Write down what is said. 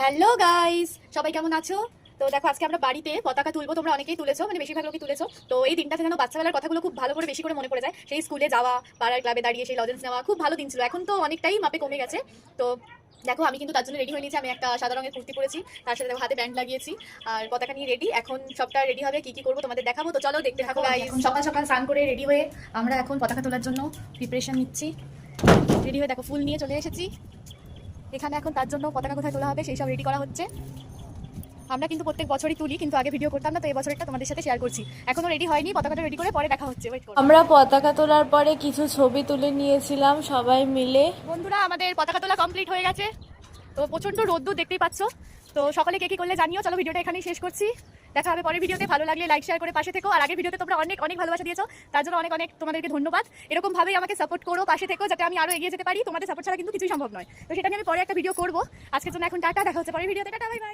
Hello guys, সবাই কেমন আছো? তো দেখো, আজকে আমরা বাড়িতে পতাকা তুলবো। তোমরা অনেকেই তুলেছো, মানে বেশিরভাগ লোকই তুলেছো। তো এই দিনটাতে যেন বাচ্চাবেলার কথাগুলো খুব ভালো করে বেশি করে মনে পড়ে যায়। সেই স্কুলে যাওয়া, পাড়ার ক্লাবে দাঁড়িয়ে সেই লজেন্স নেওয়া, খুব ভালো দিন ছিল। এখন তো অনেকটাই মাপে কমে গেছে। তো দেখো, আমি কিন্তু তার জন্য রেডি হয়ে নিয়েছি। আমি একটা সাদা রঙের কুর্তি পরেছি, তার সাথে দেখো হাতে ব্যান্ড লাগিয়েছি, আর পতাকা নিয়ে রেডি। এখন সবটা রেডি হবে, কি কি করবো তোমাদের দেখাবো। তো চলো দেখতে থাকো গাইস। সকাল সকাল স্নান করে রেডি হয়ে আমরা এখন পতাকা তোলার জন্য প্রিপারেশন নিচ্ছি। রেডি হয়ে দেখো ফুল নিয়ে চলে এসেছি এখানে। এখন তার জন্য পতাকা কোথায় তোলা হবে সেই সব রেডি করা হচ্ছে। আমরা কিন্তু প্রত্যেক বছরই তুলি, কিন্তু আগে ভিডিও করতাম না। তো এই বছরটা তোমাদের সাথে শেয়ার করছি। এখনো রেডি হয়নি, পতাকাটা রেডি করে পরে দেখা হচ্ছে। ওয়েট করো। আমরা পতাকা তোলার পরে কিছু ছবি তুলে নিয়েছিলাম সবাই মিলে। বন্ধুরা, আমাদের পতাকা তোলা কমপ্লিট হয়ে গেছে। তো প্রচন্ড রোদ্দুর, দেখতেই পাচ্ছ। তো সকলে কে কি করলে জানিও। চলো ভিডিওটা এখানেই শেষ করছি। দেখা হবে পরের ভিডিওতে। ভালো লাগলে লাইক শেয়ার করে পাশে থেকো। আর আগের ভিডিওতে তোমরা অনেক অনেক ভালোবাসা দিয়েছো, তার জন্য অনেক অনেক তোমাদেরকে ধন্যবাদ। এরকম ভাবেই আমাকে সাপোর্ট করো, পাশে থেকো, যাতে আমি আরো এগিয়ে যেতে পারি। তোমাদের সাপোর্ট ছাড়া কিন্তু কিছুই সম্ভব নয়। তো সেটা নিয়ে আমি পরে একটা ভিডিও করবো। আজকের জন্য এখন টাটা, দেখা হচ্ছে পরের ভিডিওতে। Tata, bye bye.